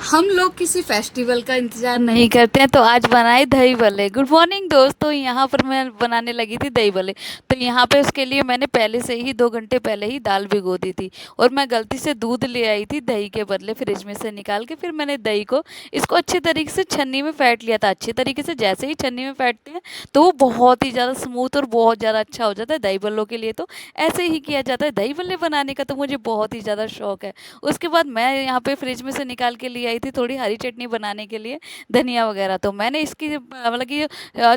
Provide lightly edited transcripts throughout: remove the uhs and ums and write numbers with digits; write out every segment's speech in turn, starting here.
हम लोग किसी फेस्टिवल का इंतजार नहीं करते हैं तो आज बनाए दही भल्ले। गुड मॉर्निंग दोस्तों, यहाँ पर मैं बनाने लगी थी दही भल्ले। तो यहाँ पे उसके लिए मैंने पहले से ही 2 घंटे पहले ही दाल भिगो दी थी। और मैं गलती से दूध ले आई थी दही के बदले, फ्रिज में से निकाल के। फिर मैंने दही को इसको अच्छे तरीके से छन्नी में फेंट लिया था। अच्छे तरीके से जैसे ही छन्नी में फेंटते हैं तो वो बहुत ही ज़्यादा स्मूथ और बहुत ज़्यादा अच्छा हो जाता है दही भल्लों के लिए। तो ऐसे ही किया जाता है। दही भल्ले बनाने का तो मुझे बहुत ही ज़्यादा शौक है। उसके बाद मैं यहाँ पे फ्रिज में से निकाल के ले आई थी थोड़ी हरी चटनी बनाने के लिए, धनिया वगैरह। तो मैंने इसकी मतलब कि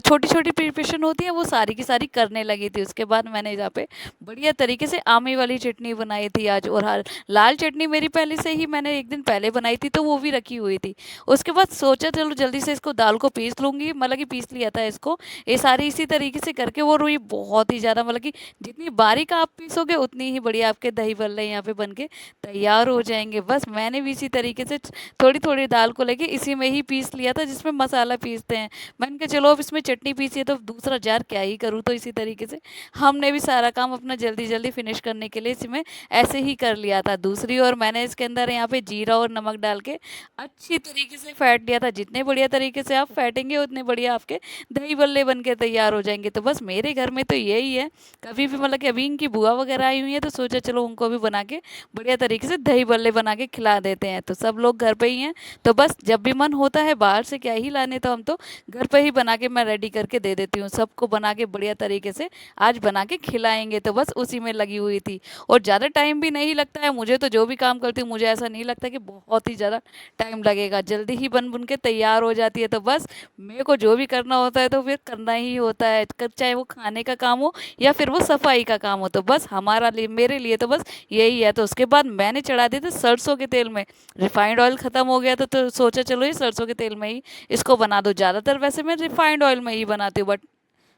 छोटी छोटी प्रिपरेशन होती है वो सारी की सारी करने लगी थी। उसके बाद मैंने यहाँ पे बढ़िया तरीके से आमी वाली चटनी बनाई थी आज। और लाल चटनी मेरी पहले से ही मैंने एक दिन पहले बनाई थी तो वो भी रखी हुई थी। उसके बाद सोचा चलो जल्दी से इसको दाल को पीस लूँगी, मतलब कि पीस लिया था इसको। ये सारी इसी तरीके से करके वो रुई बहुत ही ज़्यादा, मतलब कि जितनी बारीक आप पीसोगे उतनी ही बढ़िया आपके दही बल्ले यहाँ पे बन के तैयार हो जाएँगे। बस मैंने भी इसी तरीके से थोड़ी-थोड़ी दाल को लेके इसी में ही पीस लिया था जिसमें मसाला पीसते हैं। मैंने कहा चलो अब इसमें चटनी पीसी है तो दूसरा जार क्या ही करूँ, तो इसी तरीके से हमने भी सारा काम अपना जल्दी-जल्दी फिनिश करने के लिए इसमें ऐसे ही कर लिया था। दूसरी ओर मैंने इसके अंदर यहाँ पे जीरा और नमक डाल के अच्छी तरीके से फेंट लिया था। जितने बढ़िया तरीके से आप फेंटेंगे उतने बढ़िया आपके दही बल्ले बन के तैयार हो जाएँगे। तो बस मेरे घर में तो यही है। कभी भी मतलब कि अभी इनकी बुआ वगैरह आई हुई है तो सोचा चलो उनको भी बना के बढ़िया तरीके से दही बल्ले बना के खिला देते हैं। तो सब लोग घर पे ही हैं तो बस जब भी मन होता है बाहर से क्या ही लाने, तो हम तो घर पे ही बना के मैं रेडी करके दे देती हूँ सबको। बना के बढ़िया तरीके से आज बना के खिलाएंगे तो बस उसी में लगी हुई थी। और ज़्यादा टाइम भी नहीं लगता है मुझे, तो जो भी काम करती हूँ मुझे ऐसा नहीं लगता कि बहुत ही ज़्यादा टाइम लगेगा। जल्दी ही बन बन के तैयार हो जाती है। तो बस मेरे को जो भी करना होता है तो फिर करना ही होता है, चाहे वो खाने का काम हो या फिर वो सफाई का काम हो। तो बस हमारा लिए मेरे लिए तो बस यही है। तो उसके बाद मैंने चढ़ा दिए थे सरसों के तेल में। रिफाइंड ऑयल ख़त्म हो गया था तो सोचा चलो ये सरसों के तेल में ही इसको बना दो। ज़्यादातर वैसे मैं रिफाइंड ऑयल में ही बनाती हूँ, बट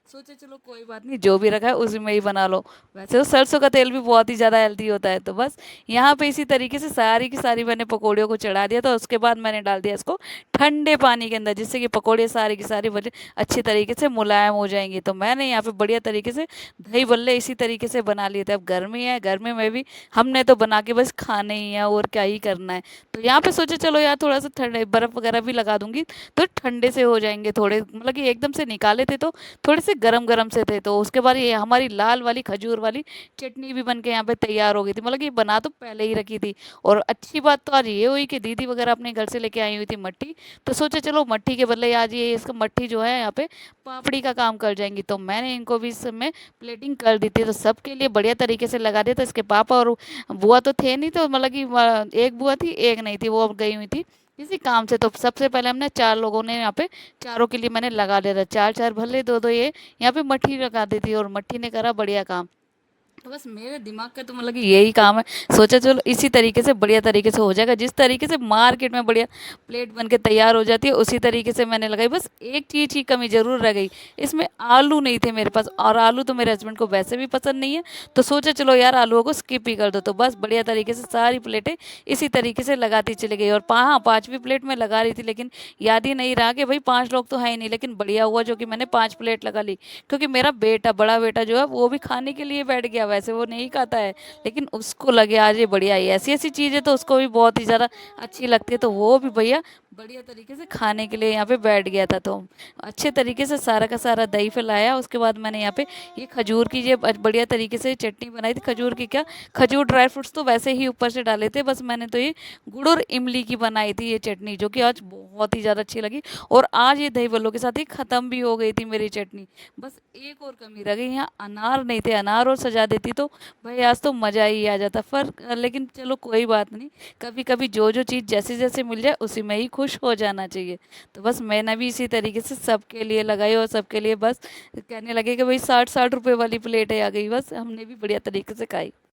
सोचे चलो कोई बात नहीं, जो भी रखा है उसी में ही बना लो। वैसे तो सरसों का तेल भी बहुत ही ज़्यादा हेल्दी होता है। तो बस यहाँ पे इसी तरीके से सारी की सारी मैंने पकौड़ियों को चढ़ा दिया था। उसके बाद मैंने डाल दिया इसको ठंडे पानी के अंदर, जिससे कि पकौड़े सारी की सारी बड़े अच्छी तरीके से मुलायम हो जाएंगी। तो मैंने यहाँ पे बढ़िया तरीके से दही बल्ले इसी तरीके से बना लिए थे। अब गर्मी है, गर्मी में भी हमने तो बना के बस खाने ही है, और क्या ही करना है। तो यहाँ पे सोचे चलो यार थोड़ा सा ठंडे बर्फ़ वगैरह भी लगा दूंगी तो ठंडे से हो जाएंगे थोड़े, मतलब कि एकदम से निकाले थे तो थोड़े से गरम-गरम से थे। तो उसके बाद ये हमारी लाल वाली खजूर वाली चटनी भी बन के यहाँ पे तैयार हो गई थी। मतलब कि बना तो पहले ही रखी थी। और अच्छी बात तो आज ये हुई कि दीदी वगैरह अपने घर से लेके आई हुई थी मट्ठी। तो सोचा चलो मट्ठी के बदले आज ये इसका मट्ठी जो है यहाँ पे पापड़ी का काम कर जाएंगी। तो मैंने इनको भी इसमें प्लेटिंग कर दी थी। तो सबके लिए बढ़िया तरीके से लगा दिया था। इसके पापा और बुआ तो थे नहीं, तो मतलब कि एक बुआ थी एक नहीं थी, वो अब गई हुई थी किसी काम से। तो सबसे पहले हमने 4 लोगों ने यहाँ पे, चारों के लिए मैंने लगा दिया था। 4-4 भले 2-2 ये यहाँ पे मट्ठी लगा दी थी और मट्ठी ने करा बढ़िया काम। तो बस मेरे दिमाग का तो मतलब कि यही काम है। सोचा चलो इसी तरीके से बढ़िया तरीके से हो जाएगा, जिस तरीके से मार्केट में बढ़िया प्लेट बन के तैयार हो जाती है उसी तरीके से मैंने लगाई। बस एक चीज़ की कमी ज़रूर रह गई, इसमें आलू नहीं थे मेरे पास, और आलू तो मेरे हस्बैंड को वैसे भी पसंद नहीं है। तो सोचा चलो यार आलूओं को स्किप ही कर दो। तो बस बढ़िया तरीके से सारी प्लेटें इसी तरीके से लगाती चली गई। और हाँ, 5वीं प्लेट में लगा रही थी लेकिन याद ही नहीं रहा कि भाई 5 लोग तो है ही नहीं। लेकिन बढ़िया हुआ जो कि मैंने 5 प्लेट लगा ली, क्योंकि मेरा बेटा, बड़ा बेटा जो है वो भी खाने के लिए बैठ गया। वैसे वो नहीं खाता है लेकिन उसको लगे आज ये बढ़िया है, ऐसी ऐसी चीज़ें तो उसको भी बहुत ही ज़्यादा अच्छी लगती है। तो वो भी भैया बढ़िया तरीके से खाने के लिए यहाँ पे बैठ गया था। तो अच्छे तरीके से सारा का सारा दही फैलाया। उसके बाद मैंने यहाँ पे ये खजूर की ये बढ़िया तरीके से चटनी बनाई थी। खजूर की क्या, खजूर ड्राई फ्रूट्स तो वैसे ही ऊपर से डाले थे। बस मैंने तो ये गुड़ और इमली की बनाई थी ये चटनी, जो कि आज बहुत ही ज़्यादा अच्छी लगी। और आज ये दही बल्लों के साथ ही ख़त्म भी हो गई थी मेरी चटनी। बस एक और कमी रह गई, यहाँ अनार नहीं थे। अनार और सजा देती तो भाई आज तो मज़ा ही आ जाता। पर लेकिन चलो कोई बात नहीं, कभी कभी जो जो चीज़ जैसे जैसे मिल जाए उसी में ही खुश हो जाना चाहिए। तो बस मैंने भी इसी तरीके से सबके लिए लगाई और सबके लिए बस कहने लगे कि भाई 60-60 रुपए वाली प्लेट है आ गई। बस हमने भी बढ़िया तरीके से खाई।